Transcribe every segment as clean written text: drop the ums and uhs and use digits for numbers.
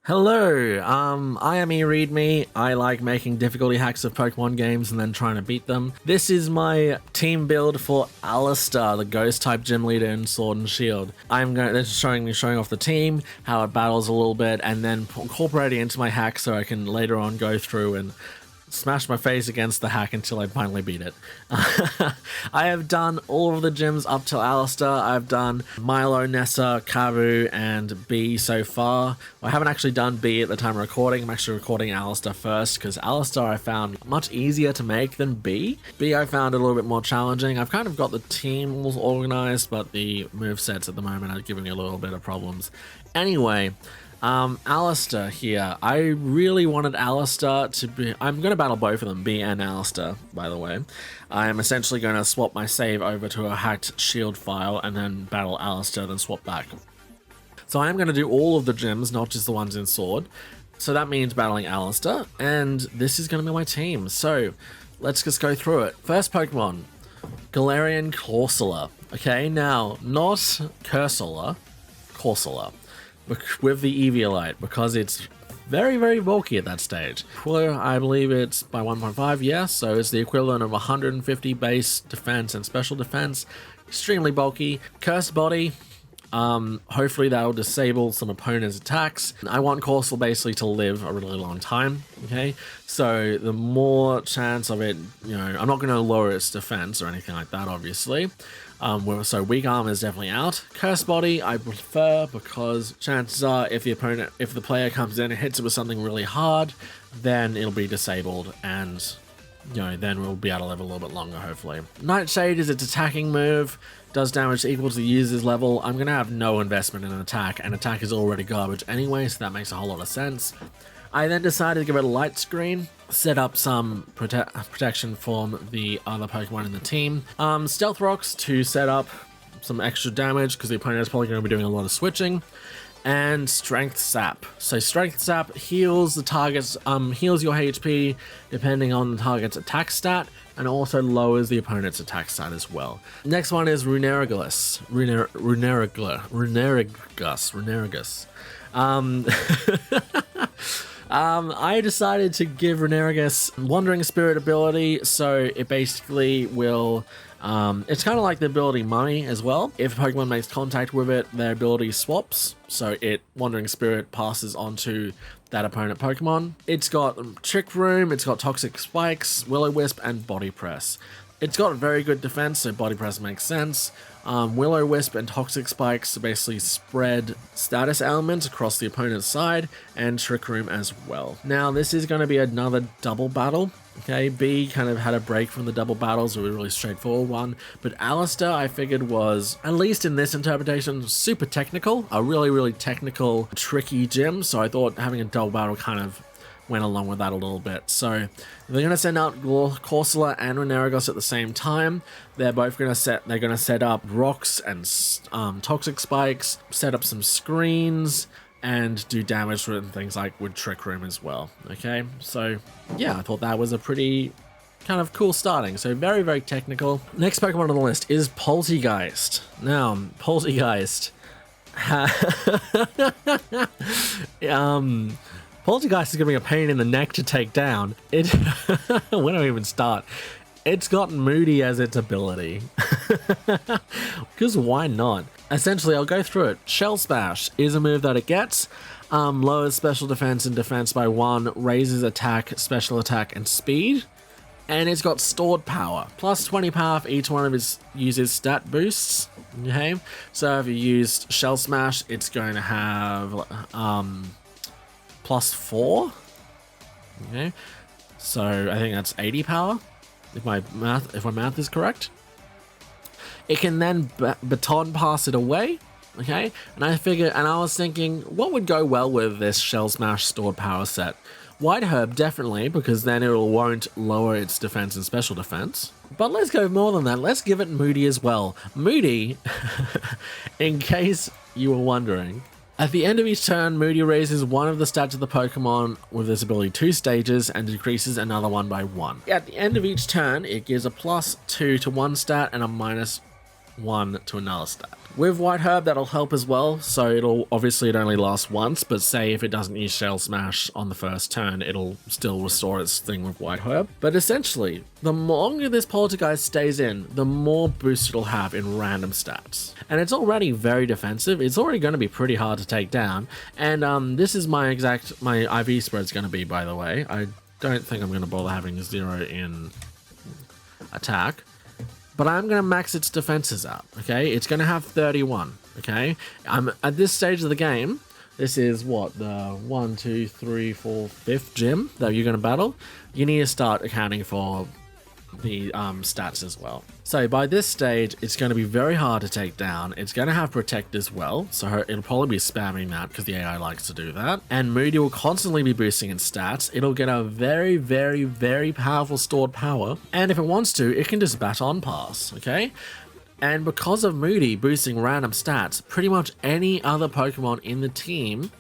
Hello, I am eReadMe. I like making difficulty hacks of Pokemon games and then trying to beat them. This is my team build for Alistair, the ghost type gym leader in Sword and Shield. They're showing off the team, how it battles a little bit, and then incorporating it into my hack so I can later on go through and smash my face against the hack until I finally beat it. I have done all of the gyms up till Allister. I've done Milo, Nessa, Kabu, and B so far. I haven't actually done B at the time of recording. I'm actually recording Allister first because Allister I found much easier to make than B. B I found a little bit more challenging. I've kind of got the team all organized, but the movesets at the moment are giving me a little bit of problems. Anyway, Alistair here. I really wanted Alistair to be... I'm going to battle both of them, B and Alistair, by the way. I am essentially going to swap my save over to a hacked shield file and then battle Alistair, then swap back. So I am going to do all of the gyms, not just the ones in Sword. So that means battling Alistair, and this is going to be my team. So let's just go through it. First Pokemon, Galerion Corsola. Okay, now, not Cursula, Corsola. With the Eviolite, because it's very, very bulky at that stage. Well, I believe it's by 1.5, yeah, so it's the equivalent of 150 base defense and special defense. Extremely bulky. Cursed Body, hopefully that'll disable some opponent's attacks. I want Corsola basically to live a really long time, okay? So the more chance of it, I'm not going to lower its defense or anything like that, obviously. So weak arm is definitely out. Cursed Body I prefer because chances are if the player comes in and hits it with something really hard, then it'll be disabled and then we'll be able to live a little bit longer hopefully. Nightshade is its attacking move, does damage equal to the user's level. I'm going to have no investment in an attack, and attack is already garbage anyway, so that makes a whole lot of sense. I then decided to give it a light screen, set up some protection from the other Pokemon in the team. Stealth Rocks to set up some extra damage because the opponent is probably going to be doing a lot of switching. And Strength Sap. So Strength Sap heals the target's, heals your HP depending on the target's attack stat, and also lowers the opponent's attack stat as well. Next one is Runerigus. Runerigus. I decided to give Runerigus Wandering Spirit ability, so it basically will... it's kind of like the ability Mummy as well. If a Pokemon makes contact with it, their ability swaps, so Wandering Spirit passes onto that opponent Pokemon. It's got Trick Room, it's got Toxic Spikes, Will-O-Wisp, and Body Press. It's got very good defense, so Body Press makes sense. Will-O-Wisp and Toxic Spikes basically spread status elements across the opponent's side, and Trick Room as well. Now, this is going to be another double battle. Okay, B kind of had a break from the double battles, a really straightforward one, but Alistair I figured was, at least in this interpretation, super technical, a really, really technical, tricky gym, so I thought having a double battle kind of went along with that a little bit. So they're going to send out Corsola and Runerigus at the same time. They're both going to set up rocks and toxic spikes, set up some screens, and do damage with things like with Trick Room as well. Okay, so yeah, I thought that was a pretty kind of cool starting. So very, very technical. Next Pokemon on the list is Poltegeist. Now, Poltegeist Poltergeist is going to be a pain in the neck to take down. When do I even start? It's got Moody as its ability. Because why not? Essentially, I'll go through it. Shell Smash is a move that it gets. Lowers special defense and defense by 1, raises attack, special attack, and speed. And it's got stored power. Plus 20 power for each one of its users' stat boosts. Okay? So if you used Shell Smash, it's going to have... plus 4. Okay, so I think that's 80 power, if my math is correct. It can then baton pass it away. Okay, and I was thinking, what would go well with this Shell Smash stored power set? White Herb, definitely, because then it won't lower its defense and special defense. But let's go more than that. Let's give it Moody as well. Moody, in case you were wondering, at the end of each turn, Moody raises one of the stats of the Pokemon with this ability 2 stages and decreases another one by 1. At the end of each turn, it gives a +2 to one stat and a -1 to another stat. With White Herb, that'll help as well, so it'll obviously it only lasts once, but say if it doesn't use Shell Smash on the first turn, it'll still restore its thing with White Herb. But essentially, the longer this Poltergeist stays in, the more boost it'll have in random stats. And it's already very defensive, it's already going to be pretty hard to take down, and this is my IV spread's going to be, by the way. I don't think I'm going to bother having 0 in attack. But I'm going to max its defenses out, okay? It's going to have 31, okay? At this stage of the game, this is what, the 1, 2, 3, 4, 5th gym that you're going to battle. You need to start accounting for the stats as well. So by this stage, it's going to be very hard to take down. It's going to have Protect as well, so it'll probably be spamming that because the AI likes to do that. And Moody will constantly be boosting its stats. It'll get a very, very, very powerful stored power. And if it wants to, it can just Baton Pass, okay? And because of Moody boosting random stats, pretty much any other Pokemon in the team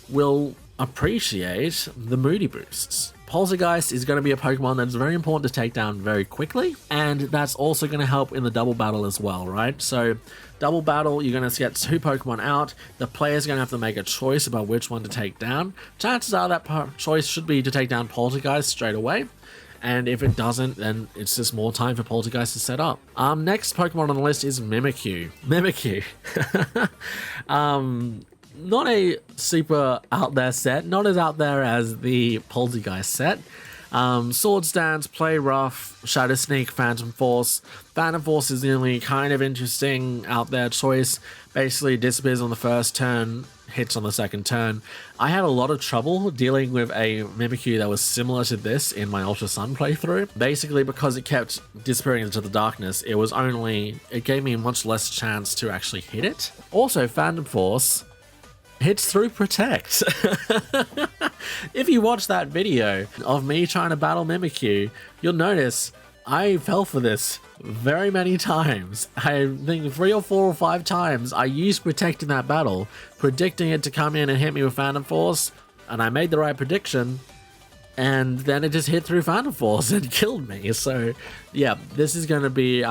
will appreciate the Moody boosts. Poltergeist is going to be a Pokemon that's very important to take down very quickly, and that's also going to help in the double battle as well, right? So double battle, you're going to get 2 Pokemon out, the player's going to have to make a choice about which one to take down. Chances are that choice should be to take down Poltergeist straight away, and if it doesn't, then it's just more time for Poltergeist to set up. Next Pokemon on the list is Mimikyu. Mimikyu. Not a super out there set, not as out there as the Poltergeist set. Swords Dance, Play Rough, Shadow Sneak, Phantom Force. Phantom Force is the only kind of interesting out there choice. Basically disappears on the first turn, hits on the second turn. I had a lot of trouble dealing with a Mimikyu that was similar to this in my Ultra Sun playthrough. Basically because it kept disappearing into the darkness, it gave me much less chance to actually hit it. Also, Phantom Force hits through Protect. If you watch that video of me trying to battle Mimikyu, you'll notice I fell for this very many times. I think 3 or 4 or 5 times I used Protect in that battle, predicting it to come in and hit me with Phantom Force, and I made the right prediction, and then it just hit through Phantom Force and killed me. So yeah, this is going to be,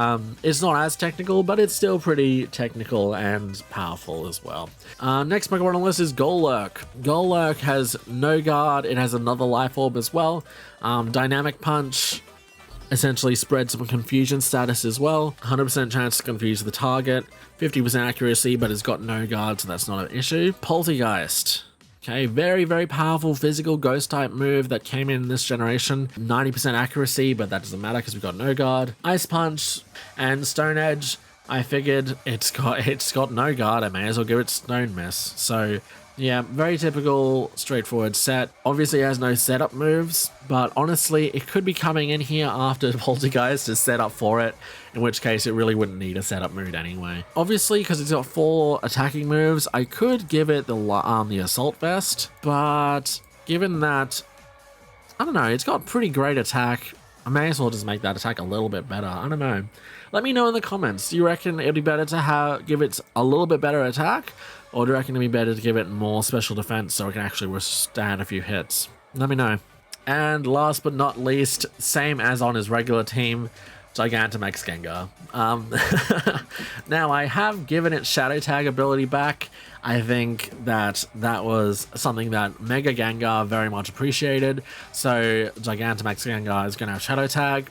it's not as technical, but it's still pretty technical and powerful as well. Next Pokemon on the list is Gollurk. Gollurk has no guard, it has another life orb as well. Dynamic Punch essentially spreads some confusion status as well. 100% chance to confuse the target, 50% accuracy, but it's got no guard, so that's not an issue. Poltergeist. Okay, very, very powerful physical ghost type move that came in this generation. 90% accuracy, but that doesn't matter because we've got no guard. Ice Punch and Stone Edge. I figured it's got no guard. I may as well give it Stone Miss. So yeah, very typical, straightforward set. Obviously it has no setup moves, but honestly, it could be coming in here after Poltergeist to set up for it, in which case it really wouldn't need a setup mood anyway. Obviously, because it's got 4 attacking moves, I could give it the Assault Vest, but given that, I don't know, it's got pretty great attack, I may as well just make that attack a little bit better. I don't know. Let me know in the comments. Do you reckon it'd be better to give it a little bit better attack? Or do you reckon it'd be better to give it more special defense so it can actually withstand a few hits? Let me know. And last but not least, same as on his regular team, Gigantamax Gengar. Now, I have given it Shadow Tag ability back. I think that was something that Mega Gengar very much appreciated. So Gigantamax Gengar is going to have Shadow Tag.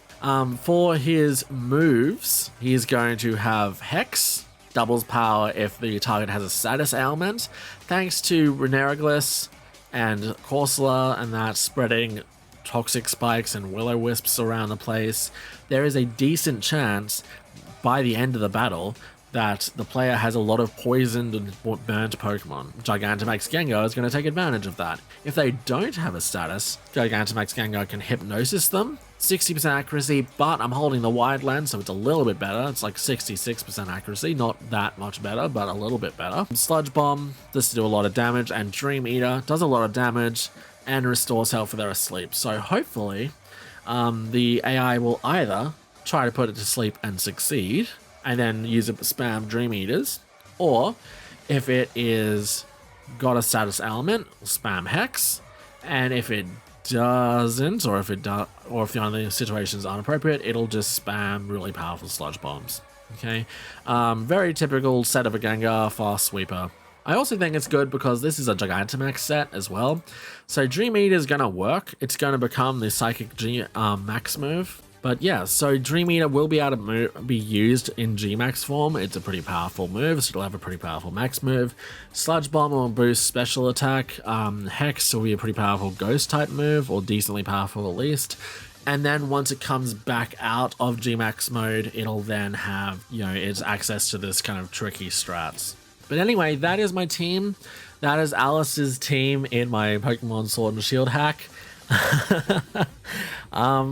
For his moves, he's going to have Hex, doubles power if the target has a status ailment, thanks to Reneraglis and Corsola and that spreading toxic spikes and will-o-wisps around the place. There is a decent chance by the end of the battle that the player has a lot of poisoned and burnt Pokemon. Gigantamax Gengar is going to take advantage of that. If they don't have a status, Gigantamax Gengar can Hypnosis them, 60% accuracy, but I'm holding the Wide Lens, so it's a little bit better. It's like 66% accuracy, not that much better, but a little bit better. Sludge Bomb does do a lot of damage, and Dream Eater does a lot of damage and restores health if they're asleep. So hopefully, the AI will either try to put it to sleep and succeed, and then use it to spam Dream Eaters, or if it is got a status element, spam Hex, and if it doesn't, or if the other situations aren't appropriate, it'll just spam really powerful Sludge Bombs. Okay, very typical set of a Gengar, fast sweeper. I also think it's good because this is a Gigantamax set as well. So Dream Eater is going to work. It's going to become the Psychic G Max move. But yeah, so Dream Eater will be able to be used in G-Max form. It's a pretty powerful move, so it'll have a pretty powerful Max move. Sludge Bomb will boost special attack. Hex will be a pretty powerful Ghost type move, or decently powerful at least. And then once it comes back out of G-Max mode, it'll then have, you know, its access to this kind of tricky strats. But anyway, that is my team. That is Alice's team in my Pokemon Sword and Shield hack.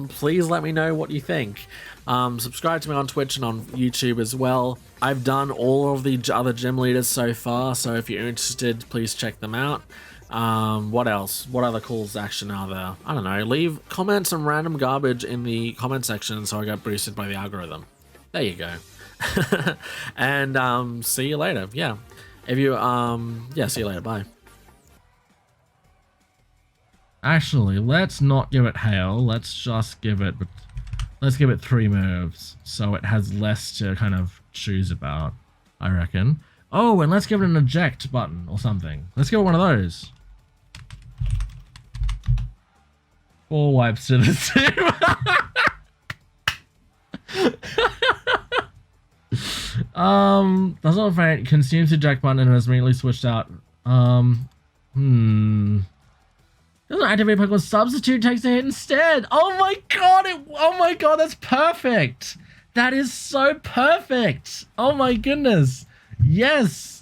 Please let me know what you think. Subscribe to me on Twitch and on YouTube as well. I've done all of the other gym leaders so far, so if you're interested, please check them out. What else? What other calls to action are there? I don't know. Leave comments and random garbage in the comment section so I get boosted by the algorithm. There you go. And see you later. Yeah. If you yeah, see you later. Bye. Actually, let's not give it hail. Let's just give it 3 moves so it has less to kind of choose about, I reckon. Oh, and let's give it an eject button or something. Let's give it one of those. 4 wipes to the team. That's not faint. Consumes the eject button and has immediately switched out. Doesn't activate Pokemon Substitute, takes a hit instead. Oh my god, oh my god, that's perfect. That is so perfect. Oh my goodness. Yes.